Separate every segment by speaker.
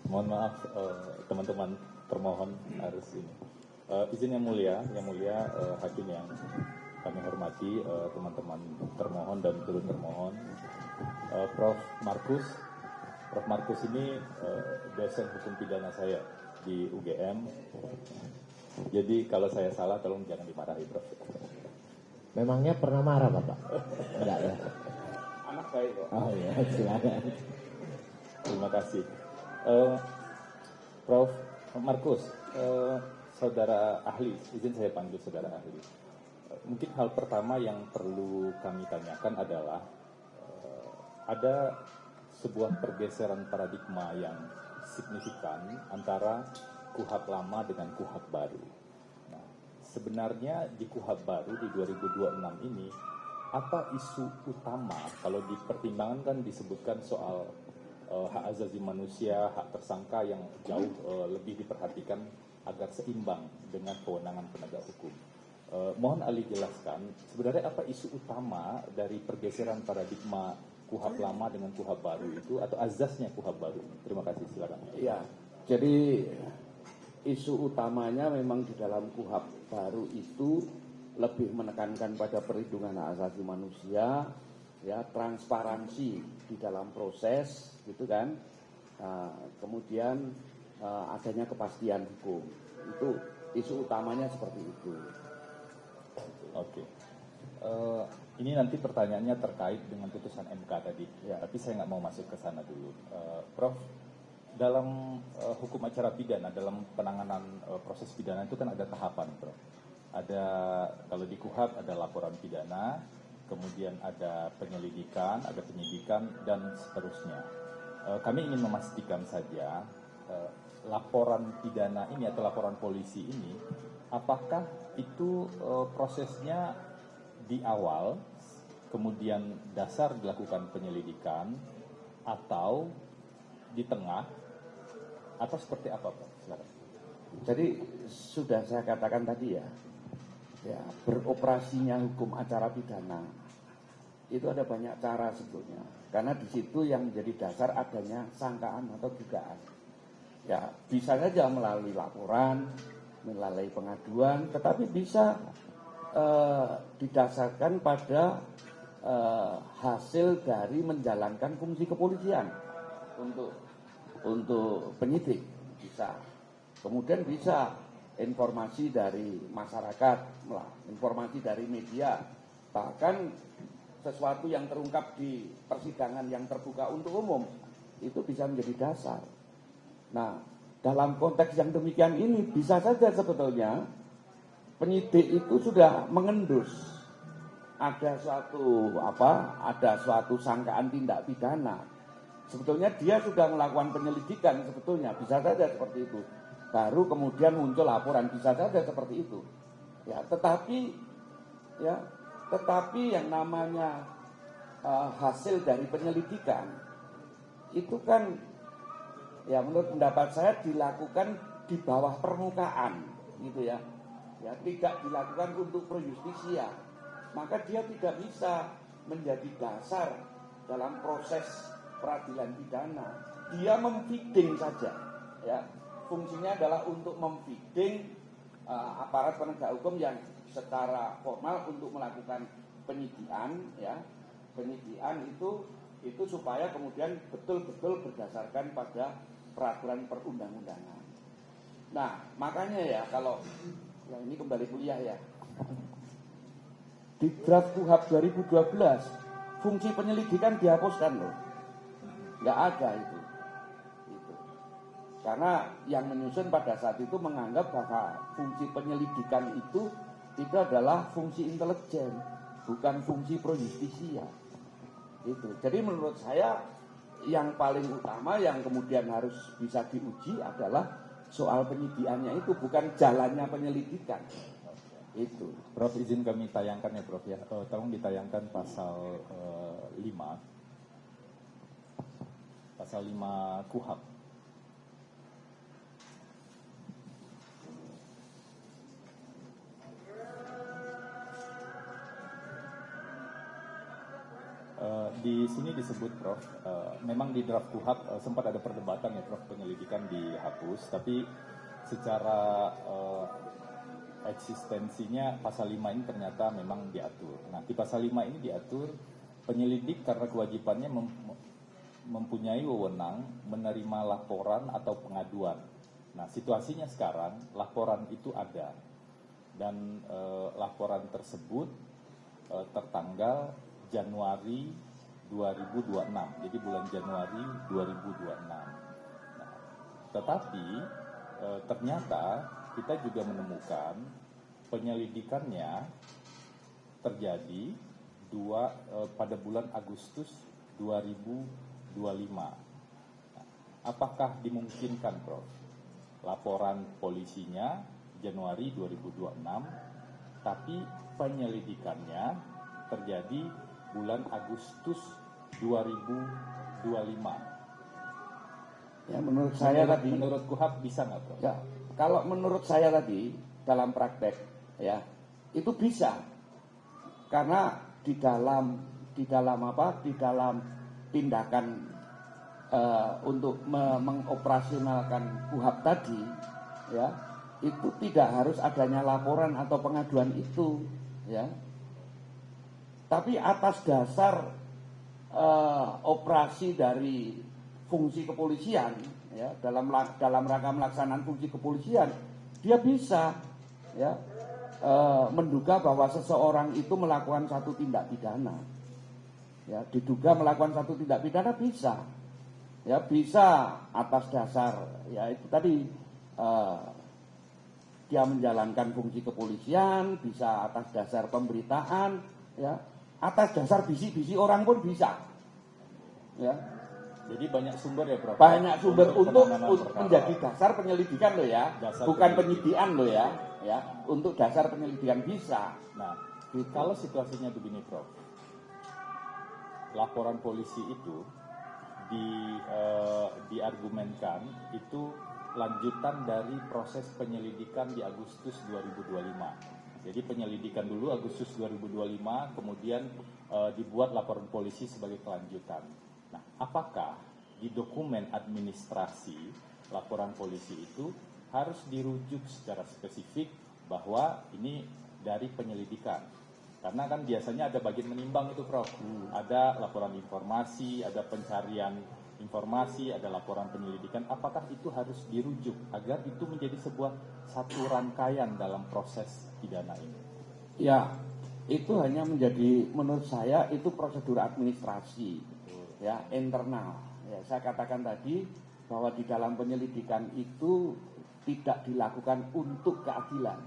Speaker 1: Mohon maaf teman-teman termohon harus ini. Izin yang mulia hakim yang kami hormati, teman-teman termohon dan turun termohon, Prof. Markus ini dosen hukum pidana saya di UGM. Jadi kalau saya salah tolong jangan dimarahi, Prof.
Speaker 2: Memangnya pernah marah Bapak? Enggak ya?
Speaker 1: Anak baik kok.
Speaker 2: Oh iya, silakan.
Speaker 1: Terima kasih. Prof. Markus, saudara ahli, izin saya panggil saudara ahli. Mungkin hal pertama yang perlu kami tanyakan adalah ada sebuah pergeseran paradigma yang signifikan antara KUHP lama dengan KUHP baru. Nah, sebenarnya di KUHP baru di 2026 ini, apa isu utama kalau dipertimbangkan kan disebutkan soal hak asasi manusia, hak tersangka yang jauh lebih diperhatikan agar seimbang dengan kewenangan penegak hukum. Mohon Ali jelaskan sebenarnya apa isu utama dari pergeseran paradigma KUHP lama dengan KUHP baru itu atau azasnya KUHP baru. Terima kasih, silakan.
Speaker 3: Ya, jadi isu utamanya memang di dalam KUHP baru itu lebih menekankan pada perlindungan hak asasi manusia, ya, transparansi di dalam proses, gitu kan. Kemudian adanya kepastian hukum. Itu isu utamanya seperti itu.
Speaker 1: Oke. Ini nanti pertanyaannya terkait dengan putusan MK tadi, ya, tapi saya nggak mau masuk ke sana dulu. Prof, dalam hukum acara pidana, dalam penanganan proses pidana itu kan ada tahapan, Prof. Ada, kalau di KUHP ada laporan pidana, kemudian ada penyelidikan, ada penyidikan, dan seterusnya. Kami ingin memastikan saja, laporan pidana ini atau laporan polisi ini, apakah itu prosesnya di awal, kemudian dasar dilakukan penyelidikan, atau di tengah, atau seperti apa, Pak? Silakan.
Speaker 3: Jadi sudah saya katakan tadi ya, beroperasinya hukum acara pidana itu ada banyak cara sebetulnya, karena di situ yang menjadi dasar adanya sangkaan atau dugaan. Ya, bisa saja melalui laporan, melalui pengaduan, tetapi bisa didasarkan pada hasil dari menjalankan fungsi kepolisian untuk penyidik bisa. Kemudian bisa informasi dari masyarakat, informasi dari media, bahkan sesuatu yang terungkap di persidangan yang terbuka untuk umum itu bisa menjadi dasar. Nah, dalam konteks yang demikian ini bisa saja sebetulnya penyidik itu sudah mengendus ada suatu sangkaan tindak pidana. Sebetulnya dia sudah melakukan penyelidikan, sebetulnya bisa saja seperti itu. Baru kemudian muncul laporan, bisa saja seperti itu. Ya, tetapi yang namanya hasil dari penyelidikan itu kan, ya menurut pendapat saya dilakukan di bawah permukaan, gitu ya. Ya, tidak dilakukan untuk pro justisia, maka dia tidak bisa menjadi dasar dalam proses peradilan pidana. Dia memfeeding saja, ya. Fungsinya adalah untuk memfeeding aparat penegak hukum yang secara formal untuk melakukan penyidikan, ya. Penyidikan itu supaya kemudian betul-betul berdasarkan pada peraturan perundang-undangan. Nah, makanya ya kalau ya ini kembali kuliah ya. Di draft KUHP 2012 fungsi penyelidikan dihapuskan loh. Nggak ada itu. Karena yang menyusun pada saat itu menganggap bahwa fungsi penyelidikan itu adalah fungsi intelijen, bukan fungsi pro justisia. Itu. Jadi menurut saya yang paling utama yang kemudian harus bisa diuji adalah soal penyidikannya itu, bukan jalannya penyelidikan. Itu.
Speaker 1: Prof, izin kami tayangkan ya, Prof ya. Tolong ditayangkan pasal 5. Pasal 5 KUHP. Di sini disebut, Prof, memang di draft KUHP sempat ada perdebatan ya, Prof, penyelidikan dihapus, tapi secara eksistensinya pasal 5 ini ternyata memang diatur. Nah, di pasal 5 ini diatur penyelidik karena kewajibannya mempunyai wewenang menerima laporan atau pengaduan. Nah, situasinya sekarang laporan itu ada dan laporan tersebut tertanggal Januari 2026. Jadi bulan Januari 2026. Nah, tetapi ternyata kita juga menemukan penyelidikannya terjadi pada bulan Agustus 2025. Nah, apakah dimungkinkan, Prof, laporan polisinya Januari 2026, tapi penyelidikannya terjadi bulan Agustus 2025?
Speaker 3: Ya, menurut saya tadi,
Speaker 1: menurut KUHP bisa nggak, Prof?
Speaker 3: Ya, kalau menurut saya tadi dalam praktek, ya itu bisa, karena di dalam tindakan untuk mengoperasionalkan KUHP tadi, ya itu tidak harus adanya laporan atau pengaduan itu, ya. Tapi atas dasar operasi dari fungsi kepolisian, ya, dalam rangka melaksanakan fungsi kepolisian, dia bisa, ya, menduga bahwa seseorang itu melakukan satu tindak pidana, ya, diduga melakukan satu tindak pidana bisa, ya, bisa atas dasar, ya itu tadi dia menjalankan fungsi kepolisian, bisa atas dasar pemberitaan, ya, atas dasar bisik-bisik orang pun bisa, ya.
Speaker 1: Jadi banyak sumber ya, Prof?
Speaker 3: Banyak sumber untuk
Speaker 1: perkara.
Speaker 3: menjadi dasar penyelidikan loh ya,
Speaker 1: Dasar
Speaker 3: bukan
Speaker 1: penyelidikan.
Speaker 3: penyidikan loh ya, ya, untuk dasar penyelidikan bisa.
Speaker 1: Nah, kalau situasinya begini, Prof, laporan polisi itu diargumenkan itu lanjutan dari proses penyelidikan di Agustus 2025. Jadi penyelidikan dulu Agustus 2025, kemudian dibuat laporan polisi sebagai kelanjutan. Nah, apakah di dokumen administrasi laporan polisi itu harus dirujuk secara spesifik bahwa ini dari penyelidikan? Karena kan biasanya ada bagian menimbang itu, Prof. Ada laporan informasi, ada pencarian informasi, ada laporan penyelidikan. Apakah itu harus dirujuk agar itu menjadi sebuah satu rangkaian dalam proses pidana ini?
Speaker 3: Ya, itu hanya menjadi, menurut saya itu prosedur administrasi, ya, internal. Ya, saya katakan tadi bahwa di dalam penyelidikan itu tidak dilakukan untuk keadilan,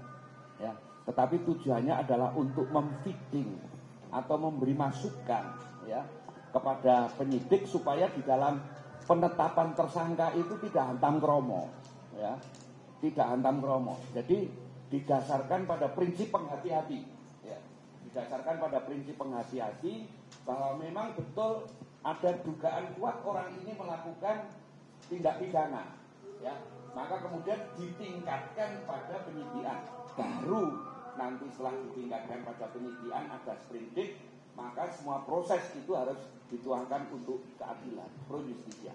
Speaker 3: ya, tetapi tujuannya adalah untuk memfitting atau memberi masukan, ya, kepada penyidik supaya di dalam penetapan tersangka itu tidak hantam kromo, ya, tidak hantam kromo. Jadi didasarkan pada prinsip penghati-hati, ya, didasarkan pada prinsip penghati-hati bahwa memang betul ada dugaan kuat orang ini melakukan tindak pidana, ya, maka kemudian ditingkatkan pada penyidikan. Baru nanti setelah ditingkatkan pada penyidikan ada sprindik, maka semua proses itu harus dituangkan untuk keadilan, pro justisia.